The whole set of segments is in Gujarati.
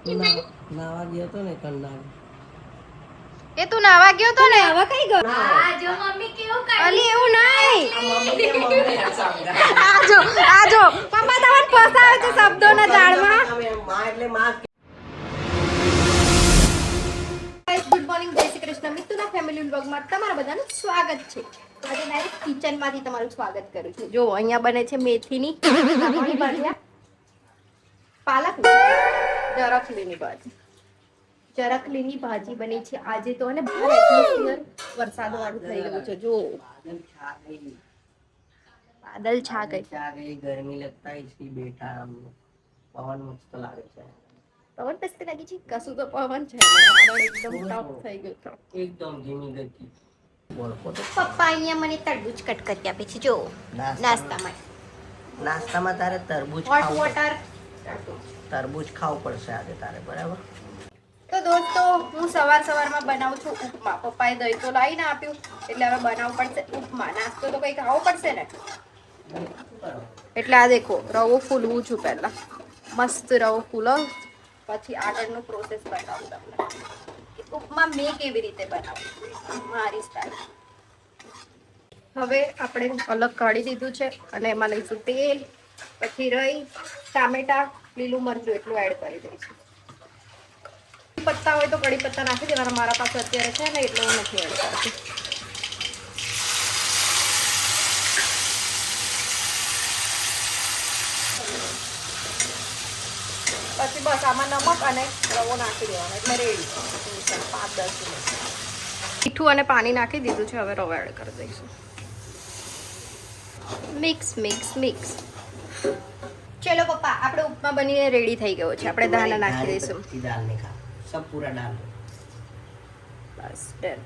નાવા ગયો તો ને કન્નાર. એ તું નાવા ગયો તો ને? નાવા કઈ ગયો? હા જો મમ્મી કેવું કરી. અલી એવું નહીં. આજો આજો પપ્પા તમને ફસાવે છે શબ્દોના જાળમાં. માં એટલે માં. ગુડ મોર્નિંગ, જય શ્રી કૃષ્ણ. મિતુના ફેમિલી વ્લોગમાં તમારા બધાનું સ્વાગત છે. આજે ડાયરેક્ટ કિચનમાંથી તમારું સ્વાગત કરું છું. જો અહીંયા બને છે મેથીની ભાજી, પાલકની, જરકલીની ભાજી. જરકલીની ભાજી બની છે આજે તો, અને બહુ એટમોસ્ફિયર વરસાદ વાળું થઈ ગયું છે. જો બાદલ છા ગઈ, ગરમી लगता है इसलिए बैठा हम लोग. पवन मस्त लागे છે. પવન પસ્તી લાગી છે કશું તો પવન છે વાદળ એકદમ ટફ થઈ ગયું છે. એકદમ ધીમી ગતિ. બોલ પોતે પપ્પા અહીંયા મને તરબૂચ કટ કરી આપે છે. જો નાસ્તામાં તારે તરબૂચ હોટ ખાવું વોટર. તરબૂચ ખાવું પડશે આજે તારે, બરાબર? તો દોસ્તો હું સવારમાં બનાવું છું ઉપમા. પપ્પાએ દહીં તો લાવીને આપ્યું એટલે હવે બનાવવું પડશે ઉપમા. નાસ્તો તો કંઈ ખાવો પડશે ને, એટલે આ દેખો રવો ફૂલવું છું. પહેલા મસ્ત રવો ફૂલાવ, પછી આગળનું પ્રોસેસ બતાવું તમને. ઉપમા મેં કેવી રીતે બનાવું મારી સ્ટાઇલ. હવે આપણે અલગ કાઢી દીધું છે અને એમાં લઈશું તેલ, પછી રાઈ, ટામેટા, લીલું મરચું એટલું એડ કરી દઈશું. પત્તા હોય તો કડી પત્તા નાખી દેવાના. મારા પાસે અત્યારે છે ને એટલે હું નથી એડ કરતી. પછી બસ આમાં નમક અને રવો નાખી દેવાનો એટલે રેડી. 5-10 મિનિટ મીઠું અને પાણી નાખી દીધું છે. હવે રવો એડ કરી દઈશું. Mix mix mix. ચલો પપ્પા, આપણે ઉપમા બનીને રેડી થઈ ગયો છે. આપણે દાણા નાખી દઈશું. દાળ ને ખા સબ પૂરા દાળ. બસ ડન.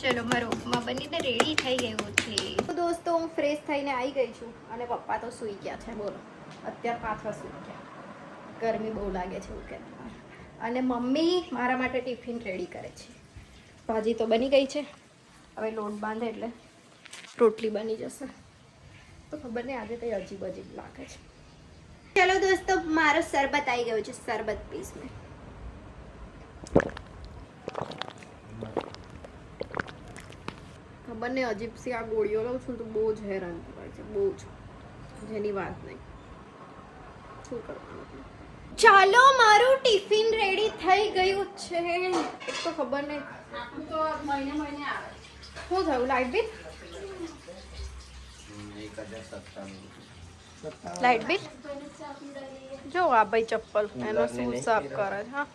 ચલો મારો ઉપમા બનીને રેડી થઈ ગયો છે. તો દોસ્તો હું ફ્રેશ થઈને આવી ગઈ છું અને પપ્પા તો સૂઈ ગયા છે. બોલો અત્યારે પાછા સૂઈ ગયા. ગરમી બહુ લાગે છે એવું કે. અને મમ્મી મારા માટે ટિફિન રેડી કરે છે. ભાજી તો બની ગઈ છે, હવે લોટ બાંધે એટલે રોટલી બની જશે. તો ખબર નહીં આજે કંઈ અજીબ અજીબ લાગે છે. ચલો દોસ્તો મારો શરબત આવી ગયો છે. શરબત પીસ મેં. ખબર નહીં અજીબ સી આ ગોળીઓ લઉં છું તો બહુ જ હેરાન થવાય છે, બહુ જ, જેની વાત નહીં. શું કરવાનું? ચાલો મારું ટિફિન રેડી થઈ ગયું છે. એક તો ખબર નહીં તો મહિને આવે. શું થયું? Light bill? લાઈટ બિલ જો આ ભાઈ ચપ્પલ એનો શું સાફ કરે છે. હા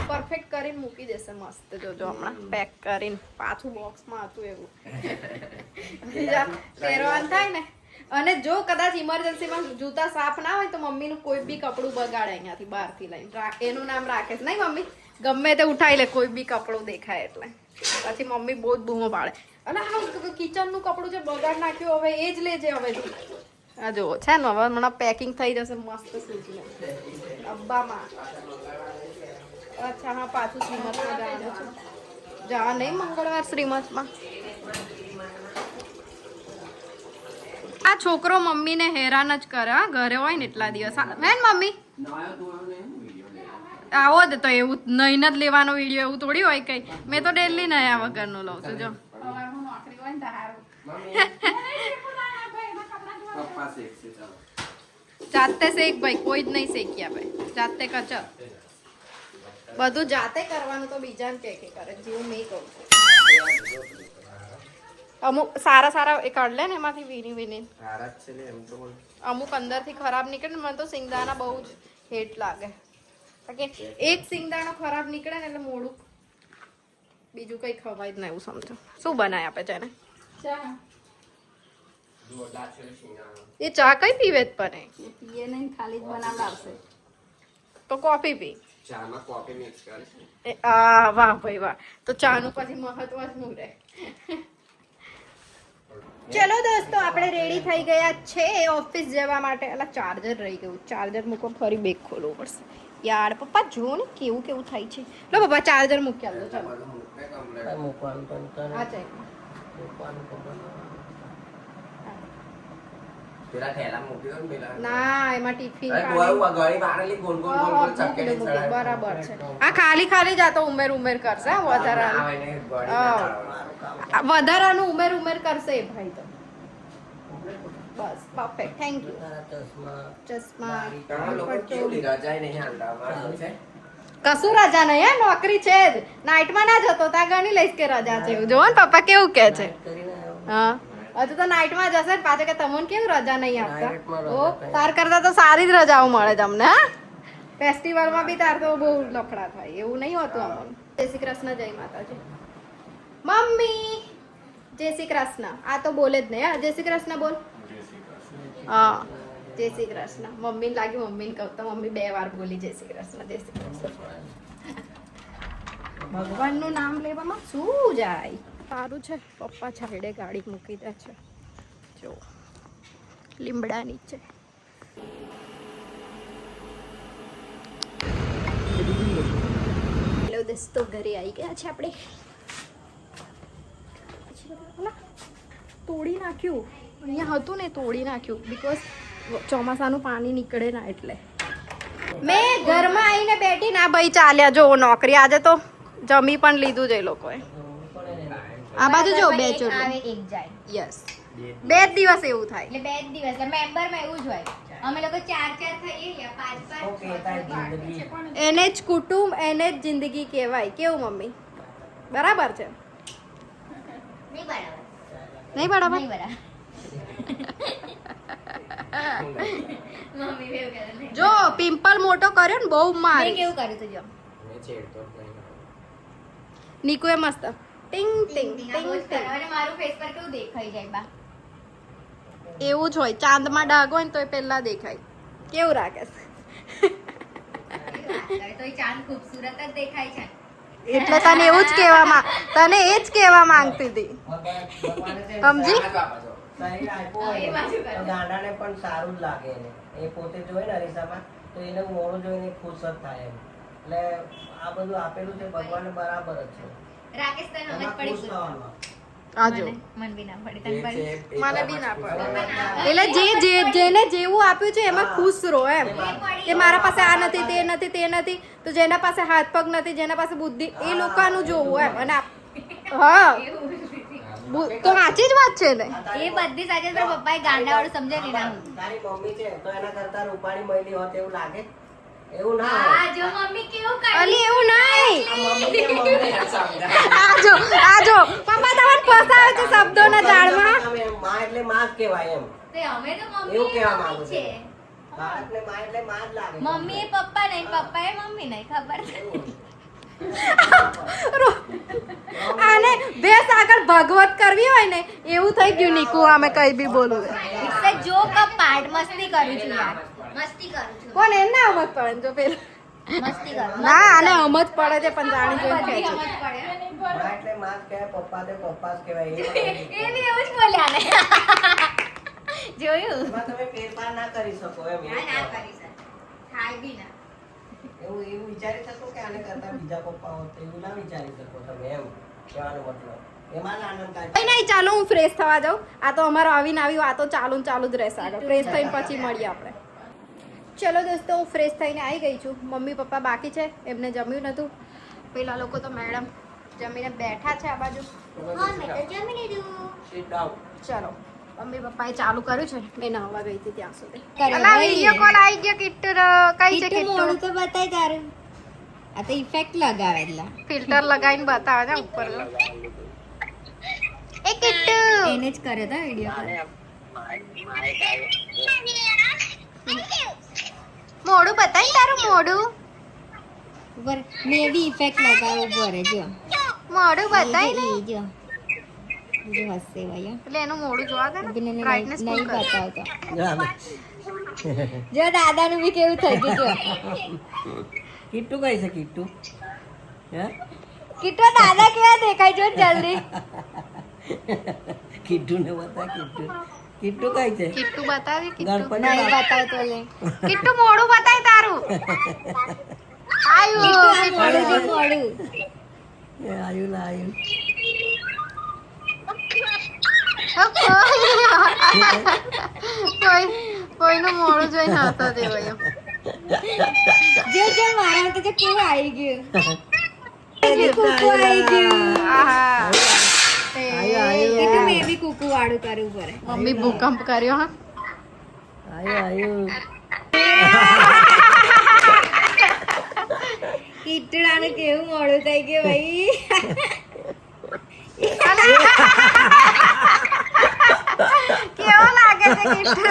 પરફેક્ટ કરીને મૂકી દેશે મસ્ત. જોજો હમણાં પેક કરીને પાછું બોક્સમાં હતું એવું પહેરવાનું થાય ને. અને જો કદાચ ઇમરજન્સીમાં જૂતા સાફ ના હોય તો મમ્મીનું કોઈ બી કપડું બગાડે અહીંયાથી બહારથી લઈને. એનું નામ રાખે છે નહીં મમ્મી? ગમે તે ઉઠાઈ લે કોઈ બી કપડું દેખાય એટલે. પછી મમ્મી બહુ જ બૂમો પાડે. અને આ કિચનનું કપડું જે બગાડ નાખ્યું હવે એ જ લેજે હવે. આ જુઓ છે ને હવે હમણાં પેકિંગ થઈ જશે મસ્ત સૂચીને ડબ્બામાં. અચ્છા હા, પાછું શ્રીમતમાં જવાનું છે. જા નહીં મંગળવાર શ્રીમતમાં. આ છોકરો મમ્મીને હેરાન જ કરે. હા ઘરે હોય ને એટલા દિવસ. હે મમ્મી આવો જ તો એવું નહીં જ લેવાનો વિડીયો, એવું થોડી હોય કઈ. મેં તો ડેલી નયા વગરનું લઉં છું. જો જાતે શેક ભાઈ, કોઈ જ નહીં શેક્યા ભાઈ. જાતે કચર બધું જાતે કરવાનું તો બીજાને કે કરે, જેવું મેં કહું છું. અમુક સારા એ કાઢ લે ને એમાંથી વીણી. અમુક અંદરથી ખરાબ નીકળે ને. મને તો સિંગદાણા બહુ જ હેટ લાગે. એક સિંગદાણો ખરાબ નીકળે ને એટલે મોડું બીજું કઈ ખવાય જ ના એવું સમજો. શું બનાય આપે છે એને? એ ચા કઈ પીવે જ પણ પીએ નહીં, ખાલી જ બનાવડાવશે તો કોફી પી. ચામાં કોફી મિક્સ કરે. વાહ ભાઈ વાહ. તો ચાનું પછી મહત્વ જ નું રહે. ચલો દોસ્તો આપણે રેડી થઈ ગયા છે ઓફિસ જવા માટે. એટલે ચાર્જર રહી ગયું. ચાર્જર મૂકો, ફરી બેગ ખોલવું પડશે યાર. પપ્પા જો ને કેવું થાય છે. લો પપ્પા ચાર્જર મૂકી આલો. ચાલો મૂકવાનું. પેલા ઠેલા મૂકી દો ને પેલા. ના એમાં ટિફિન અરે પાણી ગોળ વગાડી બારેલી ગોળ ગોળ ગોળ ગોળ ચકેલી ચડાવી. બરાબર છે. આ ખાલી ખાલી જ આ તો ઉમેર કરશે હો, વધારાનું આવે ને ગોળી હા. ના ચડાવવાની. આ વધારાનું ઉમેર કરશે એ ભાઈ તો. બસ પરફેક્ટ, થેન્ક યુ. તારા ચશ્મા, ચશ્મા ઘણા લોકો કેવું રજાય નહીં હાલતા. અમારે તો છે. કશું રજા નહીં હે, નોકરી છે જ. નાઇટમાં ના જતો ત્યાં ગણી લઈશ કે રજા છે એવું. જોવો ને પપ્પા કેવું કે છે. કરીને આવ્યો. હા હજુ તો નાઇટમાં જશે ને પાછો કે તમને કેવું રજા નહીં આપતા. નાઇટમાં ઓ રજા કઈ. તાર કરતા તો સારી જ રજાઓ મળે તમને. હા ફેસ્ટિવલમાં બી તાર તો બહુ લફડા થાય એવું નહીં હોતું અમને. જય શ્રી કૃષ્ણ, જય માતાજી. મમ્મી જય શ્રી કૃષ્ણ. આ તો બોલે જ નહીં. હા જય શ્રી કૃષ્ણ બોલ. હા જય શ્રી કૃષ્ણ. મમ્મીને લાગ્યું મમ્મીને કહું તો મમ્મી 2 વાર બોલી જય શ્રી કૃષ્ણ, જય શ્રી કૃષ્ણ. ભગવાનનું નામ લેવામાં શું જાય. સારું છે પપ્પા છાડે ગાડી મૂકી દે છે. જો લીમડા નીચે. હેલો દોસ્તો, ઘરે આવી ગયા છે આપણે. તોડી નાખ્યું અહીંયા હતું ને, તોડી નાખ્યું બીકોઝ ચોમાસાનું પાણી નીકળે ના એટલે. મેં ઘરમાં આવીને બેઠી ના ભાઈ ચાલ્યા જો નોકરી. આજે તો જમી પણ લીધું છે એ લોકોએ. આ બાજુ જો બે ચોર આવે એક જાય યસ 2 દિવસ એવું થાય. એટલે 2 દિવસ મેમ્બર માં એવું જ હોય. અમે લોકો 4 થઈએ યા 5 ઓકે, તારી જિંદગી. એને જ કુટુંબ, એને જ જિંદગી કહેવાય. કેવું મમ્મી? બરાબર છે નહીં બરાબર નહીં બરાબર? નહીં બરાબર મમ્મી એવું કરે નહીં. જો પિમ્પલ મોટો કર્યો ને બહુ મેં મારી. કેવું કર્યું તું જો મેં છેડતો જ નહીં. નીકુએ મસ્ત ટિંગ ટિંગ ટીંગ ટિંગ ટિંગ. અને મારું ફેસ પર કેવું દેખાઈ જાય બા. એવું જ હોય. ચાંદમાં ડાઘ હોય ને તો એ પહેલા દેખાય. કેવું રાખે છે? તો એ ચાંદ ખૂબસૂરત જ દેખાય છે. એટલે તને એવું જ કહેવામાં, તને એ જ કહેવા માંગતી હતી. ભગવાને છે ને સમજી? સારા જ આપે છે. શરીર આપ્યું હોય એ બાજુ ને, તો ગાંડાને પણ સારું જ લાગે એને. એ પોતે જોવે ને અરીસામાં તો એને મોડું જોઈને ખુશ જ થાય એમ. એટલે આ બધું આપેલું છે ભગવાને બરાબર જ છે. રાકેશ તને સમજ એમાં પડી ખુશ ગયું. થવાનું. આજો મન બી ના પડી એ તને છે, પડી. મને બી ના પડે. પડે. એટલે જેને જેવું આપ્યું છે એમાં ખુશ રહો એમ. કે મારા પાસે આ નથી, તે નથી, તે નથી, તો જેના પાસે હાથ પગ નથી, જેના પાસે બુદ્ધિ, એ લોકોનું જોવું એમ. અને હા તો સાચી જ વાત છે ને. એ બધી સાચી છે, પણ પપ્પાએ ગાંડાવાળું સમજે નહીં ના. તારી મમ્મી છે તો એના કરતા રૂપાળી મળી હોત એવું લાગે? એવું ના આ હોય. જો મમ્મી કેવું કરે. અલી એવું નહીં. આ મમ્મી છે, મમ્મી સમજાય. આજો પપ્પા તમને ફસાવે છે શબ્દોના જાળમાં. તમે માં એટલે માં જ કહેવાય એમ. તે અમે તો એવું મમ્મી કહેવા માંગુ છે. છું. બાળકને માં એટલે માં જ લાગે. મમ્મી એ પપ્પા નહીં, પપ્પા એ મમ્મી નહીં, ખબર છે. આને ભેસ આગળ ભગવત કરવી હોય ને એવું થઈ ગયું. નીકુ આમે કઈ બી બોલું. It's a joke a part. મસ્તી કરું છું યાર. મસ્તી કરું છું. કોણ એને અમત પડે ને જો પેલા. મસ્તી કરું. ના આને અમત પડે છે પણ જાણી જોઈને બધી કહે છે. સમજ પડે. માં એટલે માં જ કહેવાય, પપ્પા તે પપ્પા જ કહેવાય. એ બી એવું જ બોલ્યા ને. જોયું? એમાં તમે ફેરફાર ના કરી શકો એમ. ના ના કરી શકે. થાય બી ના. એવું વિચારી શકો કે આને કરતા બીજા પપ્પા હોત તો એવું ના વિચારી શકો તમે એમ કહેવાનો મતલબ. એમાં જ આનંદ થાય. કઈ નહીં, ચાલો હું ફ્રેશ થવા જાઉં. આ તો અમારો આવીને આવી વાતો ચાલુ ને ચાલુ જ રહેશે આગળ. ફ્રેશ થઈને પછી મળીએ આપણે. ચલો દોસ્તો, હું ફ્રેશ થઈને આવી ગઈ છું. મમ્મી પપ્પા બાકી છે, એમને જમ્યું નહોતું. પેલા લોકો તો મેડમ જમીને બેઠા છે આ બાજુ. હા મેં તો જમી લીધું. Sit down. ચલો મમ્મી પપ્પાએ ચાલુ કર્યું છે. મેં નહાવા ગઈ હતી ત્યાં સુધી. કર્યું અલા ભાઈ. વિડિયો કોલ આવી ગયો. કિટ્ટુ કઈ છે કેટલું મોડું કિટ્ટુ? તો બતાય તારું. આ તો ઇફેક્ટ લગાવે એટલે. ફિલ્ટર લગાવીને બતાવે છે ઉપર. એ કિટ્ટુ એને જ કર્યો તો વિડિયો કોલ. મોઢું બતાય તારું મોઢું. ઉપર મેં બી ઇફેક્ટ લગાવ્યો ઉપર જો. મોઢું બતાય ને. એ જો. જો હસે ભાઈ. એટલે એનું મોઢું જોવા દે બિને ને. બ્રાઇટનેસ ફૂલ નહીં કર. બતાવતો. જો દાદાનું બી કેવું થઈ ગયું જો. કિટ્ટુ કઈ છે કિટ્ટુ? હે? કિટ્ટુ દાદા કેવા દેખાય જો જલ્દી. કિટ્ટુ ને બતા કિટ્ટુ. કિટ્ટુ કઈ છે? કિટ્ટુ બતાવી કિટ્ટુ. ગણપતિ નહીં બતાવતો લે. કિટ્ટુ મોઢું બતાય તારું. આયુ મોડું જો મોડું. એ આયુ ના આયુ. કોઈનું મોડું જોઈને આવતા દેવાય એમ. જો મારા તો કેવું આવી ગયું કુકુ આવી ગયું આહા. કીધું મેં બી કુકુ વાળું કરવું પડે મમ્મી ભૂકંપ કર્યો હા. આયું કીટડાનું કેવું મોડું થઈ ગયું ભાઈ કેવો લાગે છે કીટુ?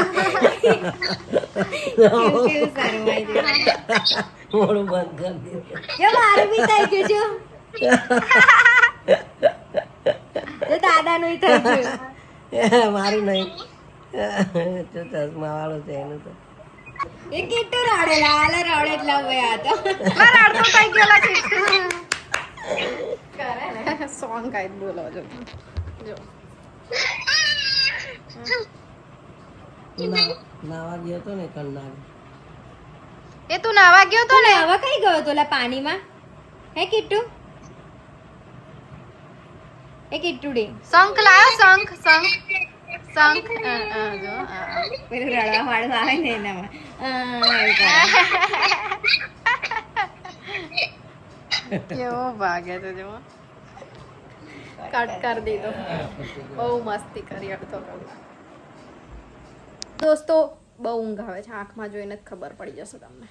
કેવું કેવું શરમાઈ ગયું મોડું બંધ કરી દીધું. જો મારું બી થઈ ગયું જો દાદાનું થઈ ગયું મારું નહીં તો ચશ્મા વાળો છે એનું તો એ કીટુ રડેલા હાલે રડે એટલા ગયા તો રડતો થઈ ગયેલા કીટુ. સોંગ ગાઈ બોલો જો. નાવા ગયો તો ને કન્નાડ એ તું નાવા ગયો તો ને? હવે કઈ ગયો તો લા પાણીમાં હે કીટુ એ કીટુડી શંખ લાયો શંખ શંખ શંખ જો પેલું રડવા વાળું આવે ને એનામાં એવું કરે. કેવો ભાગે છે જો. કટ કરી દીધો. બહુ મસ્તી કરી અડધો કલાક. દોસ્તો બહુ ઊંઘ આવે છે, આંખમાં જોઈને જ ખબર પડી જશે તમને.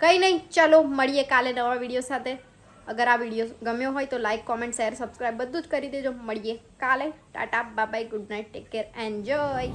કંઈ નહીં, ચલો મળીએ કાલે નવા વિડીયો સાથે. અગર આ વિડીયો ગમ્યો હોય તો લાઈક કોમેન્ટ શેર સબસ્ક્રાઈબ બધું જ કરી દેજો. મળીએ કાલે. Tata bye bye, good night, take care, enjoy.